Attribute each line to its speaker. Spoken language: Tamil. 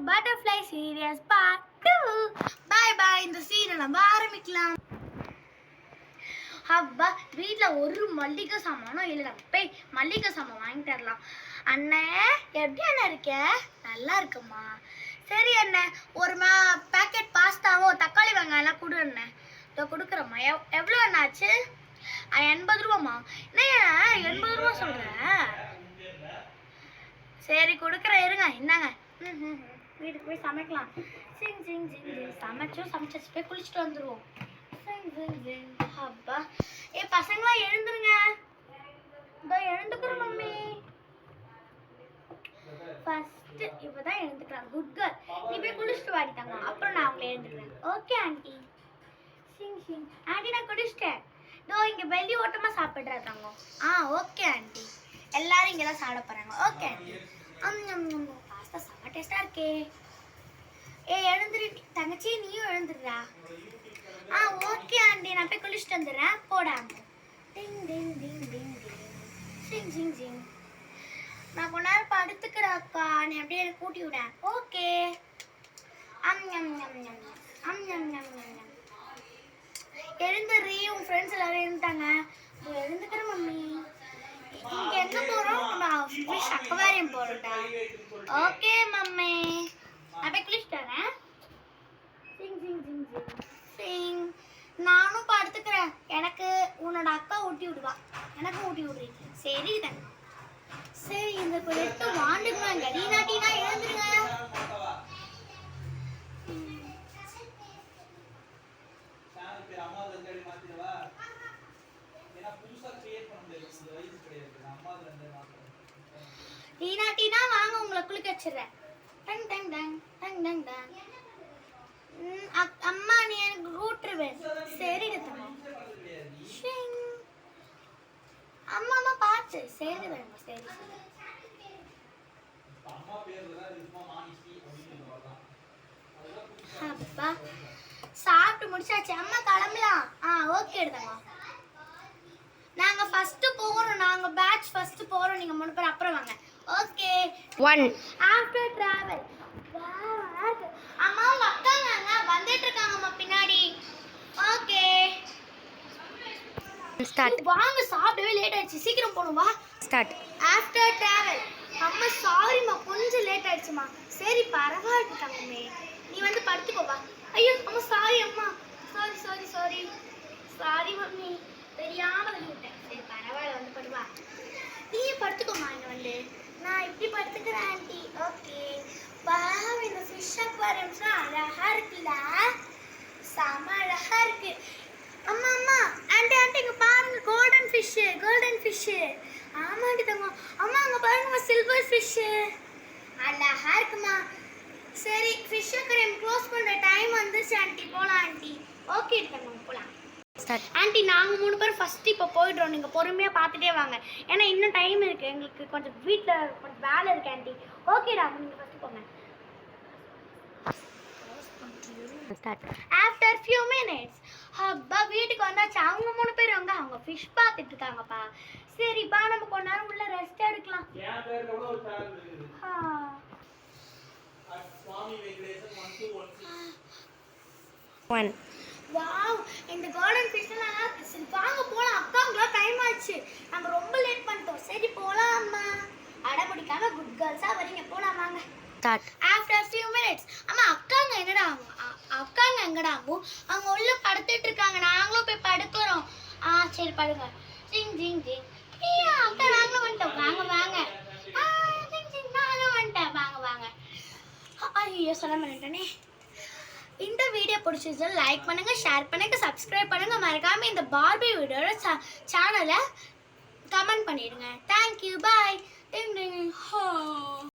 Speaker 1: Butterfly series part 2. Bye bye. இந்த சீரியல் நம்ம ஆரம்பிக்கலாம். அப்பா வீட்டில் ஒரு மல்லிகை சாமானும் இல்லை. போய் மல்லிகை சாமான் வாங்கிட்டு வரலாம். அண்ணே எப்படி அண்ணா இருக்க? நல்லா இருக்குமா? சரி அண்ணே, ஒரு பேக்கெட் பாஸ்தாவோ தக்காளி வெங்காயம்லாம் கொடு அண்ணே. இதோ கொடுக்குறம்மா. எவ்வளோ அண்ணா ஆச்சு? 80 ரூபாம்மா. என்ன 80 ரூபா சொல்கிறேன்? சரி கொடுக்குறேன், இருங்க. என்னங்க வீட்டுக்கு போய் சமைக்கலாம். சிங் சிங் சிங் சிங். சமைச்சு போய் குளிச்சுட்டு வந்துடுவோம். சிங் சிங் சிங். அப்பா பசங்களா எழுந்துருங்க. இதோ எழுந்துக்கிறோம் மம்மி. ஃபர்ஸ்ட் இப்பதான் எழுந்துக்கிறாங்க. Good girl. நீ போய் குளிச்சுட்டு வாடிட்டாங்க, அப்புறம் நான் அவங்கள எழுந்துக்கிறேன். Okay aunty. சிங் சிங். ஆண்டி நான் குளிச்சிட்டேன். இதோ இங்க வெளி ஓட்டமா சாப்பிட்றாங்க. Okay aunty. எல்லாரும் இங்கே தான் சாப்பிட போறாங்க. Okay aunty. பாஸ்தா செம்ம டேஸ்டா இருக்கே. எழுந்துரு தங்கச்சி, நீயும் எழுந்துடுறா. ஓகே ஆண்டி, நான் போய் குளிச்சுட்டு வந்துடுறேன். போடாம டிங் டிங் டிங் டிங் டிங். சிங் சிங் சிங். நான் கொஞ்ச நேரம் படுத்துக்கிறேன் அக்கா, நீ அப்படியே கூட்டி விட. ஓகே. எழுந்துடுறீ. உன் ஃப்ரெண்ட்ஸ் எல்லாரும் எழுந்துட்டாங்க. எழுந்துக்கிறேன் மம்மி. இங்க எங்க போறோம்? ஃபிஷ் அக்வாரியம் போறோம்டா. Okay mummy. நான் போய் குளிச்சுட்டு வரேன். சிங் சிங் சிங் சிங் சிங். நானும் படுத்துக்கிறேன். எனக்கு உன்னோட அக்கா ஊட்டி விடுவா. எனக்கும் ஊட்டி விடுறீங்க. சரி தாங்க. சரி இந்த எடுத்து வாண்டுக்குவாங்க. டீனா எழுந்துருங்க. டீனா வாங்க, உங்களை குளிக்க வச்சிடுறேன். Tongue tongue tongue tongue tongue tongue. அம்மா நீ எனக்கு ஊட்டுருவேன். சரி அம்மா அம்மா பார்த்து சரி வேணுமா? சரி அப்பா சாப்பிட்டு முடிச்சாச்சு. அம்மா கிளம்பலாம். ஓகே எடுத்தாங்க. நாங்க ஃபர்ஸ்ட் போறோம். நாங்க பேட்ச் ஃபர்ஸ்ட் போறோம். நீங்க 3 பேர் அப்புறம் வாங்க. ஓகே. 1 after travel. அம்மா உங்க அக்காங்க வந்துட்டு இருக்காங்கம்மா பின்னாடி. Okay start. வாங்க, சாப்பிடவே லேட் ஆயிடுச்சு. சீக்கிரம் போணும். வா ஸ்டார்ட். After travel. அம்மா சாரிம்மா, கொஞ்சம் லேட் ஆயிடுச்சுமா. சரி பரவாயில்ல தங்கமே, நீ வந்து படுத்துக்கோ. வா. ஐயோ அம்மா சாரி அம்மா. Sorry sorry sorry sorry mummy, தெரியாம விட்டேன். சரி பரவாயில்ல, வந்து படுவா. நீ படுத்துக்கோமா. இங்க வந்து நான் இப்படி படுத்துக்கிறேன் ஆண்டி. ஓகே. பாவம், இந்த ஃபிஷ் அக்வாரியம்ஸ்லாம் அழகா இருக்குல்ல? செம அழகா இருக்கு. அம்மா அம்மா ஆண்டி இங்க பாருங்க, கோல்டன் ஃபிஷ். ஆமாண்டி தங்கம். அம்மா அங்க பாருங்க, சில்வர் ஃபிஷ். அழகா இருக்குமா. சரி ஃபிஷ் அக்வாரியம் க்ளோஸ் பண்ற டைம் வந்துச்சு ஆண்டி. போலாம் ஆண்டி. ஓகே தங்கம் போலாம். ஆண்டி நாங்க 3 பேர் ஃபர்ஸ்ட் இப்போ போயிடுறோம். நீங்க பொறுமையா பார்த்துட்டே வாங்க, ஏன்னா இன்னும் டைம் இருக்கு. எங்களுக்கு கொஞ்சம் வீட்டில் கொஞ்சம் வேலை இருக்கு ஆண்டி. ஓகேடா, நீங்க ஃபர்ஸ்ட் போங்க. After few minutes. அப்பா வீட்டுக்கு வந்தாச்சு. அவங்க 3 பேர் அவங்க ஃபிஷ் பார்த்துட்டு இருக்காங்கப்பா. சரிப்பா, நம்ம கொஞ்ச நேரம் உள்ள ரெஸ்ட் எடுக்கலாம். வாவ், இந்த கார்டன் ஃபிஷ்லாம் சரி வாங்க போலாம். அக்காங்களா டைம் ஆச்சு, நம்ம ரொம்ப லேட் பண்ணிட்டோம். சரி போலாம் அம்மா. அட பிடிக்காம குட் கேர்ள்ஸா வரீங்க. போலாம் வாங்க. ஸ்டார்ட். After few minutes. அம்மா அக்காங்க என்னடா? அக்காங்க எங்கடா? அவங்க உள்ள படுத்துட்டு இருக்காங்க. நாங்களும் போய் படுக்கிறோம். சரி படுங்க. ஜிங் ஜிங் ஜிங். அக்கா நாங்களும் வந்துட்டோம். வாங்க வாங்க. ஜிங் ஜிங் நானும் வந்துட்டேன். வாங்க வாங்க. ஐயோ சொல்ல மாட்டேனே. இந்த வீடியோ பிடிச்சிருந்தா லைக் பண்ணுங்க, ஷேர் பண்ணுங்க, சப்ஸ்கிரைப் பண்ணுங்க. மறக்காம இந்த பார்பி வீடியோட சேனலை கமெண்ட் பண்ணிடுங்க. தேங்க்யூ. பாய்.